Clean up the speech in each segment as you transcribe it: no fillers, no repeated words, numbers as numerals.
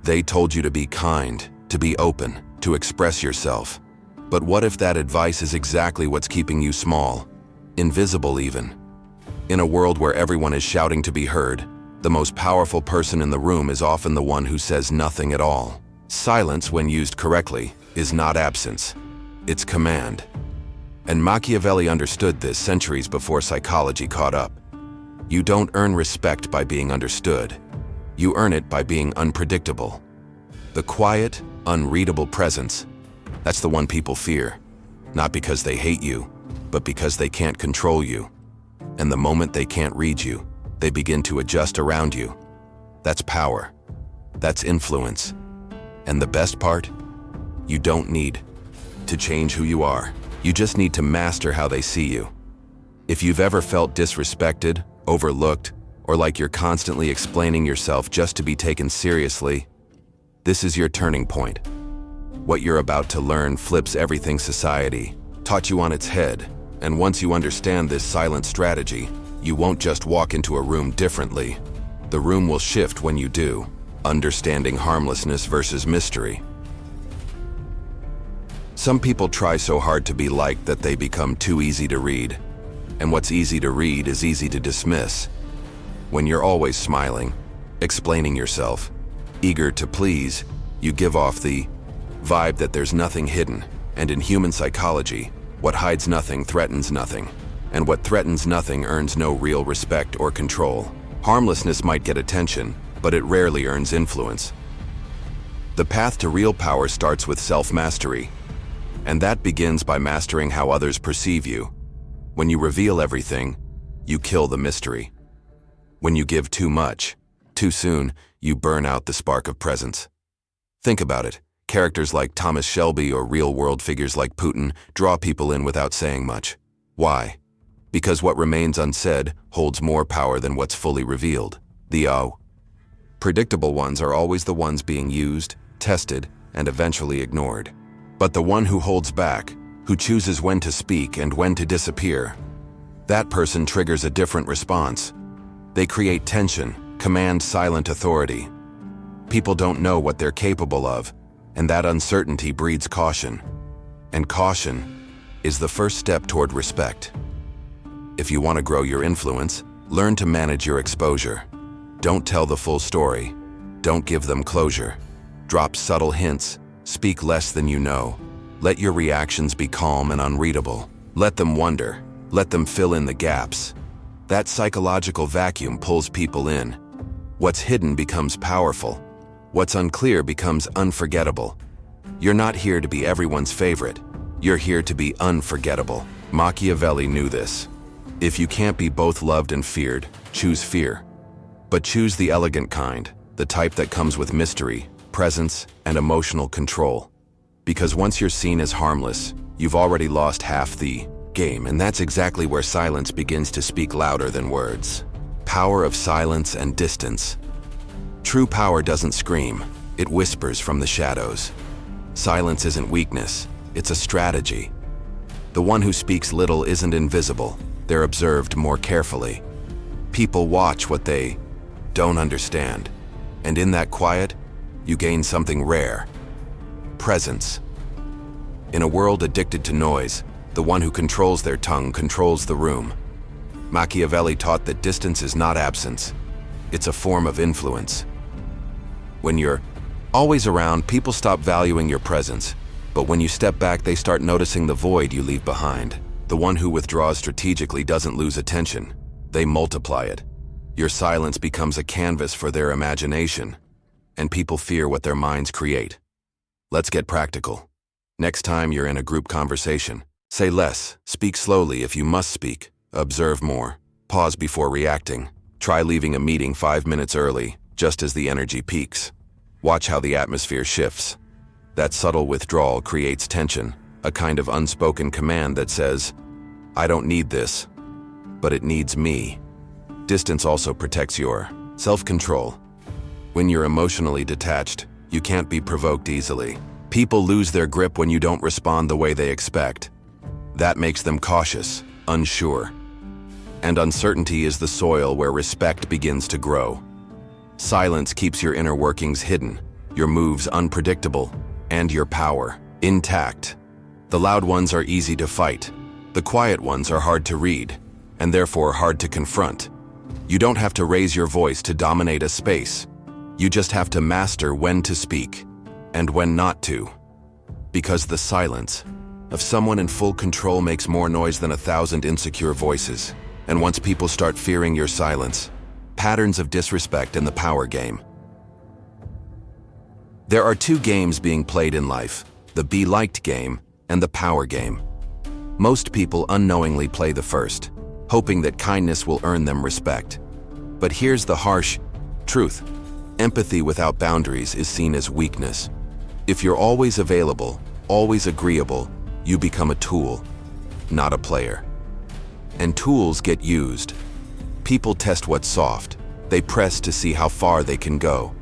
They told you to be kind, to be open, to express yourself. But what if that advice is exactly what's keeping you small, invisible even? In a world where everyone is shouting to be heard, the most powerful person in the room is often the one who says nothing at all. Silence, when used correctly, is not absence. It's command. And Machiavelli understood this centuries before psychology caught up. You don't earn respect by being understood. You earn it by being unpredictable. The quiet, unreadable presence, that's the one people fear. Not because they hate you, but because they can't control you. And the moment they can't read you, they begin to adjust around you. That's power. That's influence. And the best part? You don't need to change who you are. You just need to master how they see you. If you've ever felt disrespected, overlooked, or like you're constantly explaining yourself just to be taken seriously, this is your turning point. What you're about to learn flips everything society taught you on its head, and once you understand this silent strategy, you won't just walk into a room differently. The room will shift when you do, understanding harmlessness versus mystery. Some people try so hard to be liked that they become too easy to read. And what's easy to read is easy to dismiss. When you're always smiling, explaining yourself, eager to please, you give off the vibe that there's nothing hidden. And in human psychology, what hides nothing threatens nothing. And what threatens nothing earns no real respect or control. Harmlessness might get attention, but it rarely earns influence. The path to real power starts with self-mastery. And that begins by mastering how others perceive you. When you reveal everything, you kill the mystery. When you give too much, too soon, you burn out the spark of presence. Think about it. Characters like Thomas Shelby or real-world figures like Putin draw people in without saying much. Why? Because what remains unsaid holds more power than what's fully revealed. The predictable ones are always the ones being used, tested, and eventually ignored. But the one who holds back, who chooses when to speak and when to disappear, that person triggers a different response. They create tension, command silent authority. People don't know what they're capable of, and that uncertainty breeds caution. And caution is the first step toward respect. If you want to grow your influence, learn to manage your exposure. Don't tell the full story. Don't give them closure. Drop subtle hints. Speak less than you know. Let your reactions be calm and unreadable. Let them wonder. Let them fill in the gaps. That psychological vacuum pulls people in. What's hidden becomes powerful. What's unclear becomes unforgettable. You're not here to be everyone's favorite. You're here to be unforgettable. Machiavelli knew this. If you can't be both loved and feared, choose fear. But choose the elegant kind, the type that comes with mystery, presence, and emotional control. Because once you're seen as harmless, you've already lost half the game, and that's exactly where silence begins to speak louder than words. Power of silence and distance. True power doesn't scream, it whispers from the shadows. Silence isn't weakness, it's a strategy. The one who speaks little isn't invisible, they're observed more carefully. People watch what they don't understand, and in that quiet, you gain something rare: presence. In a world addicted to noise, the one who controls their tongue controls the room. Machiavelli taught that distance is not absence, it's a form of influence. When you're always around, people stop valuing your presence, but when you step back, they start noticing the void you leave behind. The one who withdraws strategically doesn't lose attention, they multiply it. Your silence becomes a canvas for their imagination, and people fear what their minds create. Let's get practical. Next time you're in a group conversation, say less, speak slowly if you must speak, observe more, pause before reacting. Try leaving a meeting 5 minutes early, just as the energy peaks. Watch how the atmosphere shifts. That subtle withdrawal creates tension, a kind of unspoken command that says, I don't need this, but it needs me. Distance also protects your self-control. When you're emotionally detached, you can't be provoked easily. People lose their grip when you don't respond the way they expect. That makes them cautious, unsure. And uncertainty is the soil where respect begins to grow. Silence keeps your inner workings hidden. your moves unpredictable, and your power intact. The loud ones are easy to fight. The quiet ones are hard to read, and therefore hard to confront. You don't have to raise your voice to dominate a space. You just have to master when to speak and when not to. Because the silence of someone in full control makes more noise than 1,000 insecure voices. And once people start fearing your silence, patterns of disrespect in the power game. There are two games being played in life, the be liked game and the power game. Most people unknowingly play the first, hoping that kindness will earn them respect. But here's the harsh truth. Empathy without boundaries is seen as weakness. If you're always available, always agreeable, you become a tool, not a player. And tools get used. People test what's soft. They press to see how far they can go.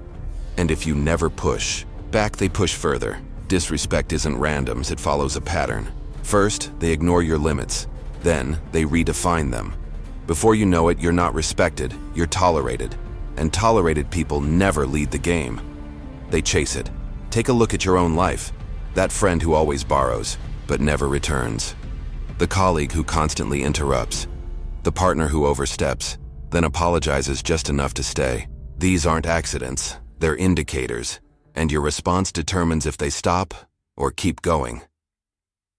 And if you never push back, they push further. Disrespect isn't random, it follows a pattern. First, they ignore your limits. Then, they redefine them. Before you know it, you're not respected, you're tolerated. And tolerated people never lead the game. They chase it. Take a look at your own life. That friend who always borrows, but never returns. The colleague who constantly interrupts. The partner who oversteps, then apologizes just enough to stay. These aren't accidents, they're indicators, and your response determines if they stop or keep going.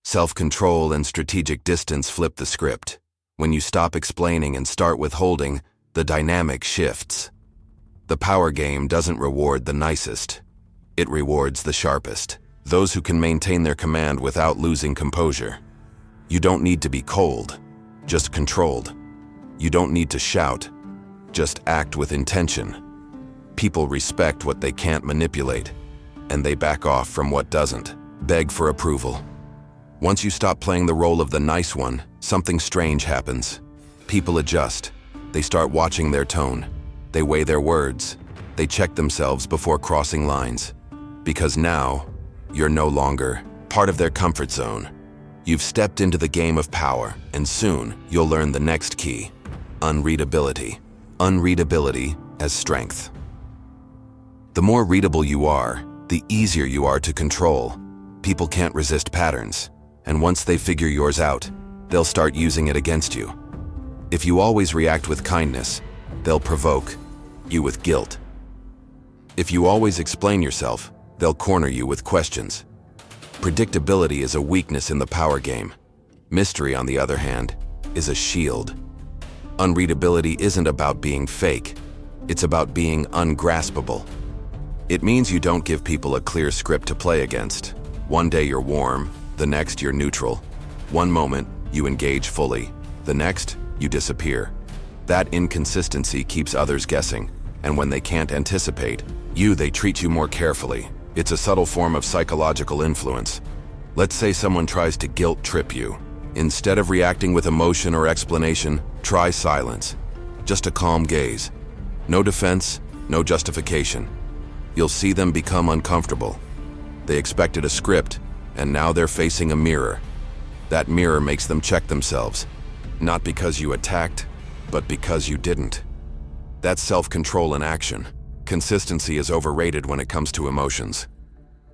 Self-control and strategic distance flip the script. When you stop explaining and start withholding, the dynamic shifts. The power game doesn't reward the nicest. It rewards the sharpest, those who can maintain their command without losing composure. You don't need to be cold, just controlled. You don't need to shout, just act with intention. People respect what they can't manipulate, and they back off from what doesn't. Beg for approval. Once you stop playing the role of the nice one, something strange happens. People adjust. They start watching their tone. They weigh their words. They check themselves before crossing lines. Because now, you're no longer part of their comfort zone. You've stepped into the game of power, and soon you'll learn the next key: unreadability. Unreadability as strength. The more readable you are, the easier you are to control. People can't resist patterns, and once they figure yours out, they'll start using it against you. If you always react with kindness, they'll provoke you with guilt. If you always explain yourself, they'll corner you with questions. Predictability is a weakness in the power game. Mystery, on the other hand, is a shield. Unreadability isn't about being fake. It's about being ungraspable. It means you don't give people a clear script to play against. One day you're warm, the next you're neutral. One moment, you engage fully. The next, you disappear. That inconsistency keeps others guessing, and when they can't anticipate they treat you more carefully. It's a subtle form of psychological influence. Let's say someone tries to guilt trip you. Instead of reacting with emotion or explanation, try silence. Just a calm gaze. No defense, no justification. You'll see them become uncomfortable. They expected a script, and now they're facing a mirror. That mirror makes them check themselves. Not because you attacked, but because you didn't. That's self-control in action. Consistency is overrated when it comes to emotions.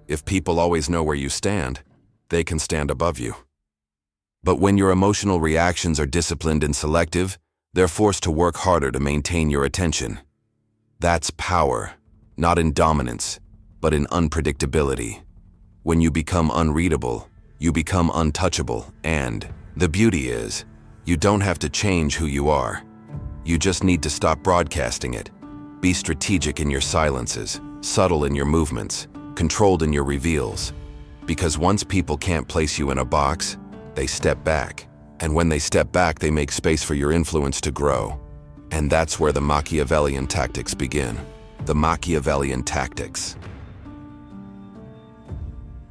If people always know where you stand, they can stand above you. But when your emotional reactions are disciplined and selective, they're forced to work harder to maintain your attention. That's power, not in dominance, but in unpredictability. When you become unreadable, you become untouchable, and the beauty is, you don't have to change who you are. You just need to stop broadcasting it. Be strategic in your silences, subtle in your movements, controlled in your reveals. Because once people can't place you in a box, they step back. And when they step back, they make space for your influence to grow. And that's where the Machiavellian tactics begin. The Machiavellian tactics.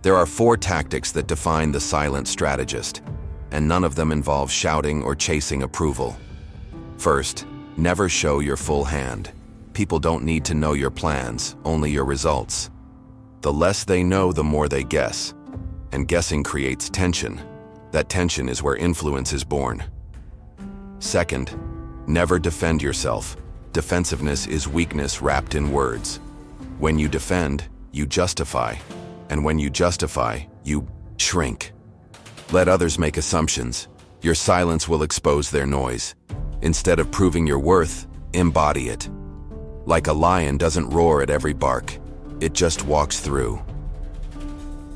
There are 4 tactics that define the silent strategist, and none of them involve shouting or chasing approval. First, never show your full hand. People don't need to know your plans, only your results. The less they know, the more they guess. And guessing creates tension. That tension is where influence is born. Second, never defend yourself. Defensiveness is weakness wrapped in words. When you defend, you justify. And when you justify, you shrink. Let others make assumptions. Your silence will expose their noise. Instead of proving your worth, embody it. Like a lion doesn't roar at every bark, it just walks through.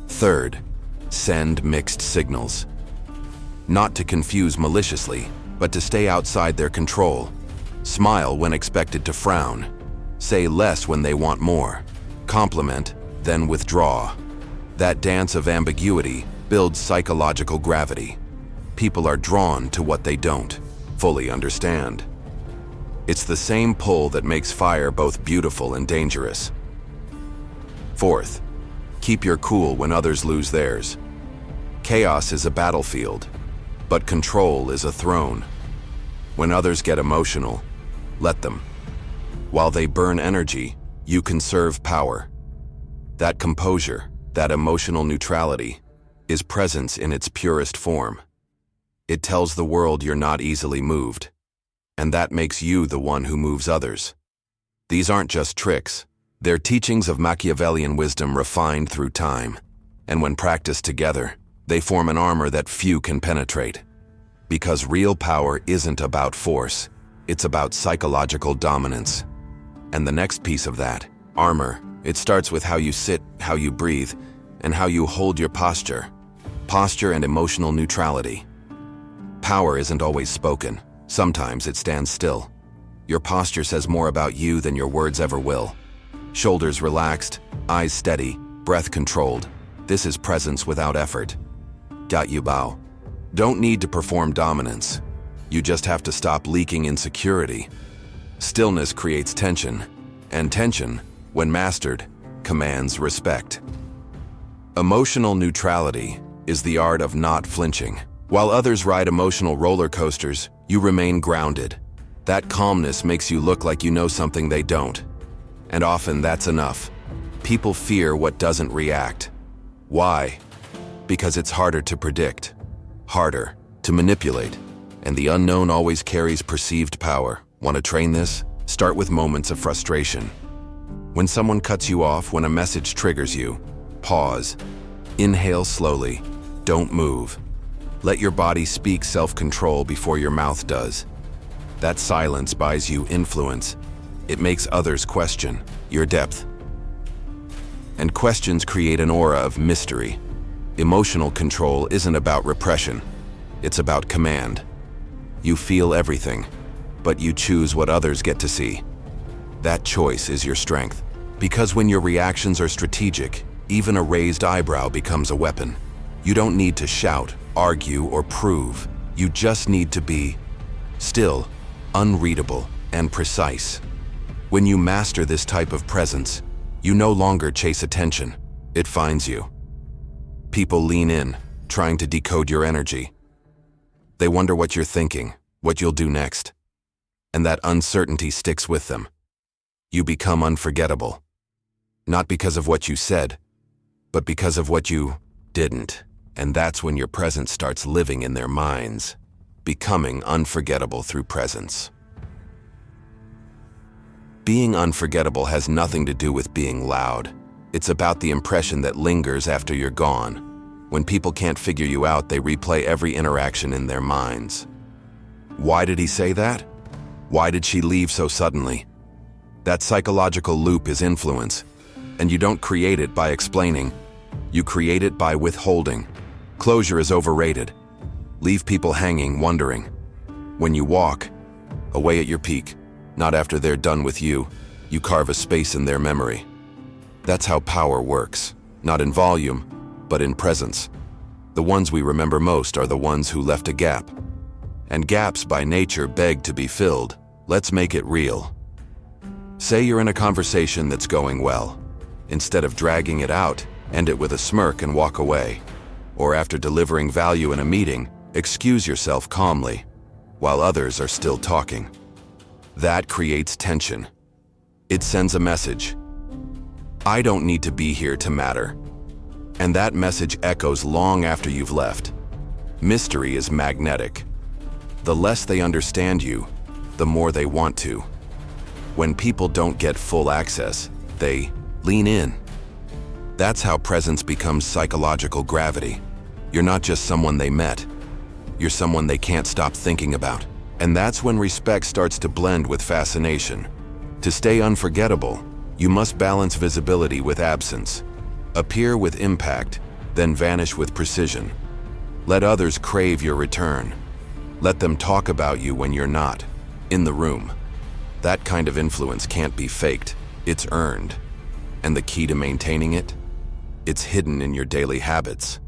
Third, send mixed signals. Not to confuse maliciously, but to stay outside their control. Smile when expected to frown. Say less when they want more. Compliment, then withdraw. That dance of ambiguity builds psychological gravity. People are drawn to what they don't fully understand. It's the same pull that makes fire both beautiful and dangerous. Fourth, keep your cool when others lose theirs. Chaos is a battlefield, but control is a throne. When others get emotional, let them. While they burn energy, you conserve power. That composure, that emotional neutrality, is presence in its purest form. It tells the world you're not easily moved, and that makes you the one who moves others. These aren't just tricks, they're teachings of Machiavellian wisdom refined through time, and when practiced together, they form an armor that few can penetrate. Because real power isn't about force, it's about psychological dominance. And the next piece of that, armor, it starts with how you sit, how you breathe, and how you hold your posture. Posture and emotional neutrality. Power isn't always spoken. Sometimes it stands still. Your posture says more about you than your words ever will. Shoulders relaxed, eyes steady, breath controlled. This is presence without effort. Got you, bow. Don't need to perform dominance. You just have to stop leaking insecurity. Stillness creates tension, and tension, when mastered, commands respect. Emotional neutrality is the art of not flinching. While others ride emotional roller coasters, you remain grounded. That calmness makes you look like you know something they don't. And often that's enough. People fear what doesn't react. Why? Because it's harder to predict, harder to manipulate, and the unknown always carries perceived power. Want to train this? Start with moments of frustration. When someone cuts you off, when a message triggers you, pause. Inhale slowly. Don't move. Let your body speak self-control before your mouth does. That silence buys you influence. It makes others question your depth. And questions create an aura of mystery. Emotional control isn't about repression. It's about command. You feel everything, but you choose what others get to see. That choice is your strength. Because when your reactions are strategic, even a raised eyebrow becomes a weapon. You don't need to shout, argue, or prove. You just need to be still, unreadable, and precise. When you master this type of presence, you no longer chase attention. It finds you. People lean in, trying to decode your energy. They wonder what you're thinking, what you'll do next. And that uncertainty sticks with them. You become unforgettable. Not because of what you said, but because of what you didn't. And that's when your presence starts living in their minds, becoming unforgettable through presence. Being unforgettable has nothing to do with being loud. It's about the impression that lingers after you're gone. When people can't figure you out, they replay every interaction in their minds. Why did he say that? Why did she leave so suddenly? That psychological loop is influence, and you don't create it by explaining. You create it by withholding. Closure is overrated. Leave people hanging, wondering. When you walk, away at your peak, not after they're done with you, you carve a space in their memory. That's how power works, not in volume, but in presence. The ones we remember most are the ones who left a gap. And gaps by nature beg to be filled. Let's make it real. Say you're in a conversation that's going well. Instead of dragging it out, end it with a smirk and walk away. Or after delivering value in a meeting, excuse yourself calmly, while others are still talking. That creates tension. It sends a message. I don't need to be here to matter. And that message echoes long after you've left. Mystery is magnetic. The less they understand you, the more they want to. When people don't get full access, they lean in. That's how presence becomes psychological gravity. You're not just someone they met. You're someone they can't stop thinking about. And that's when respect starts to blend with fascination. To stay unforgettable, you must balance visibility with absence. Appear with impact, then vanish with precision. Let others crave your return. Let them talk about you when you're not in the room. That kind of influence can't be faked. It's earned. And the key to maintaining it? It's hidden in your daily habits.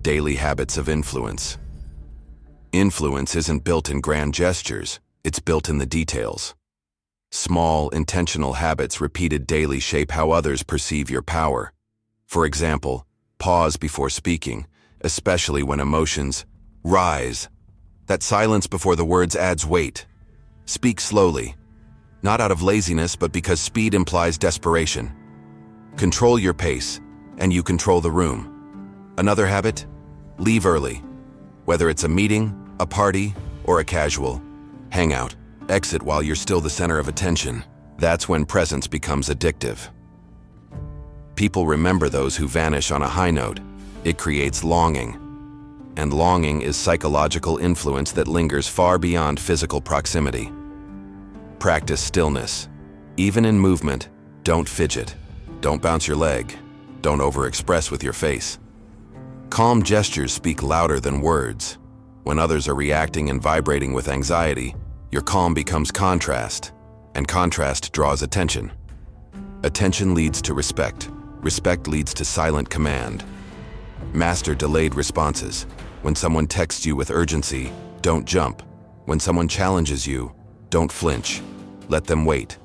Daily habits of influence. Influence isn't built in grand gestures, it's built in the details. Small, intentional habits repeated daily shape how others perceive your power. For example, pause before speaking, especially when emotions rise. That silence before the words adds weight. Speak slowly, not out of laziness, but because speed implies desperation. Control your pace, and you control the room. Another habit? Leave early. Whether it's a meeting, a party, or a casual hangout, exit while you're still the center of attention. That's when presence becomes addictive. People remember those who vanish on a high note. It creates longing. And longing is psychological influence that lingers far beyond physical proximity. Practice stillness. Even in movement, don't fidget. Don't bounce your leg. Don't overexpress with your face. Calm gestures speak louder than words. When others are reacting and vibrating with anxiety, your calm becomes contrast, and contrast draws attention. Attention leads to respect. Respect leads to silent command. Master delayed responses. When someone texts you with urgency, don't jump. When someone challenges you, don't flinch. Let them wait.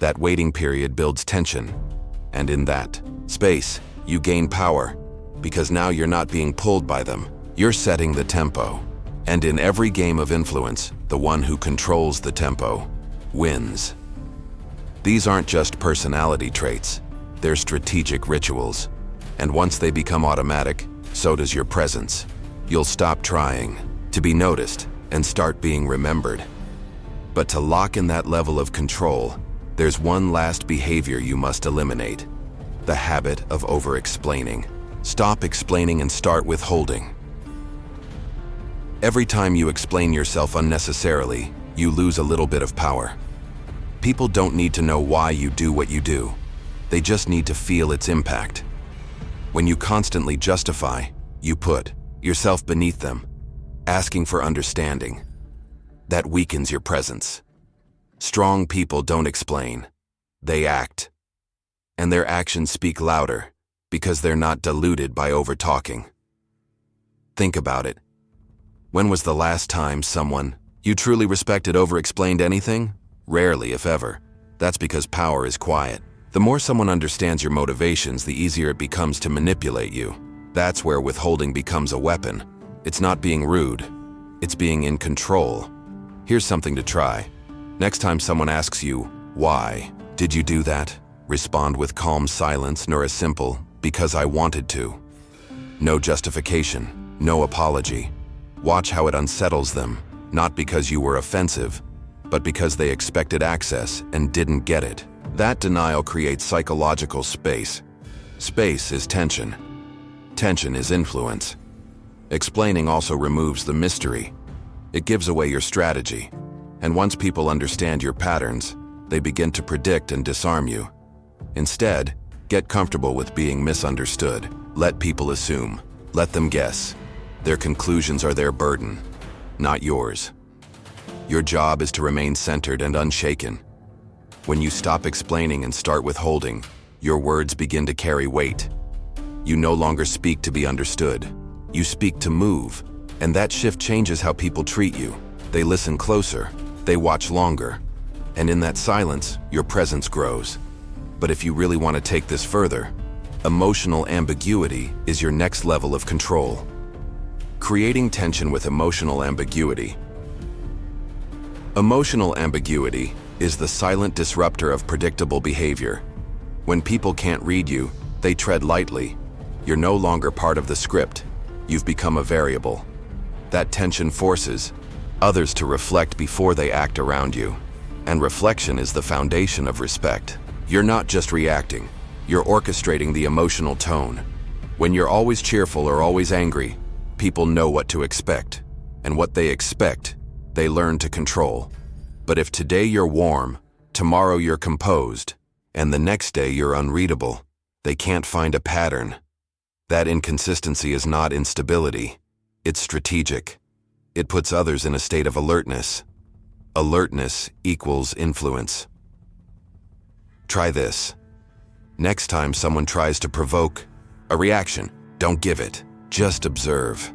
That waiting period builds tension. And in that space, you gain power. Because now you're not being pulled by them. You're setting the tempo. And in every game of influence, the one who controls the tempo wins. These aren't just personality traits. They're strategic rituals. And once they become automatic, so does your presence. You'll stop trying to be noticed and start being remembered. But to lock in that level of control, there's one last behavior you must eliminate: the habit of over-explaining. Stop explaining and start withholding. Every time you explain yourself unnecessarily, you lose a little bit of power. People don't need to know why you do what you do. They just need to feel its impact. When you constantly justify, you put yourself beneath them, asking for understanding. That weakens your presence. Strong people don't explain. They act. And their actions speak louder because they're not diluted by over-talking. Think about it. When was the last time someone you truly respected over-explained anything? Rarely, if ever. That's because power is quiet. The more someone understands your motivations, the easier it becomes to manipulate you. That's where withholding becomes a weapon. It's not being rude. It's being in control. Here's something to try. Next time someone asks you, "Why did you do that?" Respond with calm silence, nor a simple, "Because I wanted to." No justification, no apology. Watch how it unsettles them, not because you were offensive, but because they expected access and didn't get it. That denial creates psychological space. Space is tension. Tension is influence. Explaining also removes the mystery. It gives away your strategy. And once people understand your patterns, they begin to predict and disarm you. Instead, get comfortable with being misunderstood. Let people assume. Let them guess. Their conclusions are their burden, not yours. Your job is to remain centered and unshaken. When you stop explaining and start withholding, your words begin to carry weight. You no longer speak to be understood. You speak to move, and that shift changes how people treat you. They listen closer, they watch longer, and in that silence, your presence grows. But if you really want to take this further, emotional ambiguity is your next level of control. Creating tension with emotional ambiguity. Emotional ambiguity is the silent disruptor of predictable behavior. When people can't read you, they tread lightly. You're no longer part of the script. You've become a variable. That tension forces others to reflect before they act around you. And reflection is the foundation of respect. You're not just reacting. You're orchestrating the emotional tone. When you're always cheerful or always angry, people know what to expect. And what they expect, they learn to control. But if today you're warm, tomorrow you're composed, and the next day you're unreadable, they can't find a pattern. That inconsistency is not instability. It's strategic. It puts others in a state of alertness. Alertness equals influence. Try this. Next time someone tries to provoke a reaction, don't give it. Just observe.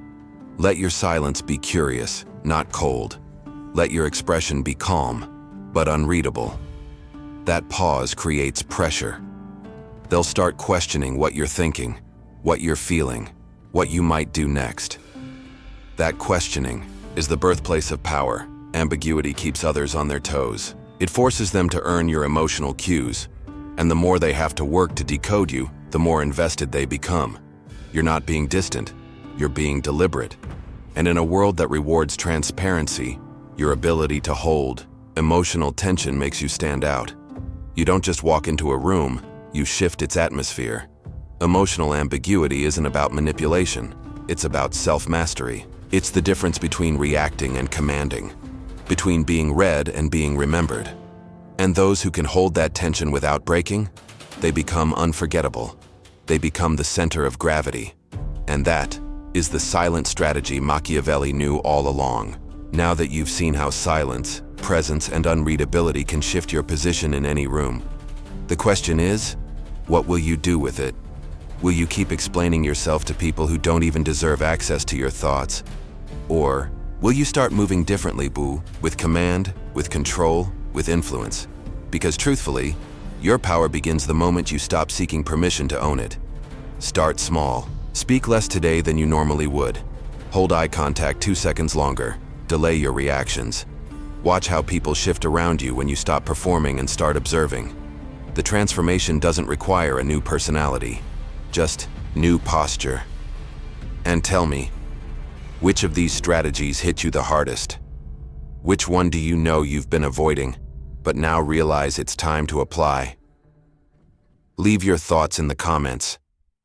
Let your silence be curious, not cold. Let your expression be calm, but unreadable. That pause creates pressure. They'll start questioning what you're thinking, what you're feeling, what you might do next. That questioning is the birthplace of power. Ambiguity keeps others on their toes. It forces them to earn your emotional cues, and the more they have to work to decode you, the more invested they become. You're not being distant, you're being deliberate. And in a world that rewards transparency, your ability to hold emotional tension makes you stand out. You don't just walk into a room, you shift its atmosphere. Emotional ambiguity isn't about manipulation, it's about self-mastery. It's the difference between reacting and commanding, between being read and being remembered. And those who can hold that tension without breaking, they become unforgettable. They become the center of gravity. And that is the silent strategy Machiavelli knew all along. Now that you've seen how silence, presence, and unreadability can shift your position in any room, the question is, what will you do with it? Will you keep explaining yourself to people who don't even deserve access to your thoughts? Or will you start moving differently, boo, with command, with control, with influence? Because truthfully, your power begins the moment you stop seeking permission to own it. Start small. Speak less today than you normally would. Hold eye contact 2 seconds longer. Delay your reactions. Watch how people shift around you when you stop performing and start observing. The transformation doesn't require a new personality, just new posture. And tell me, which of these strategies hit you the hardest? Which one do you know you've been avoiding, but now realize it's time to apply? Leave your thoughts in the comments.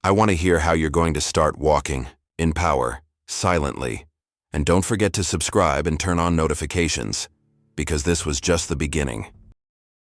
I want to hear how you're going to start walking in power, silently. And don't forget to subscribe and turn on notifications, because this was just the beginning.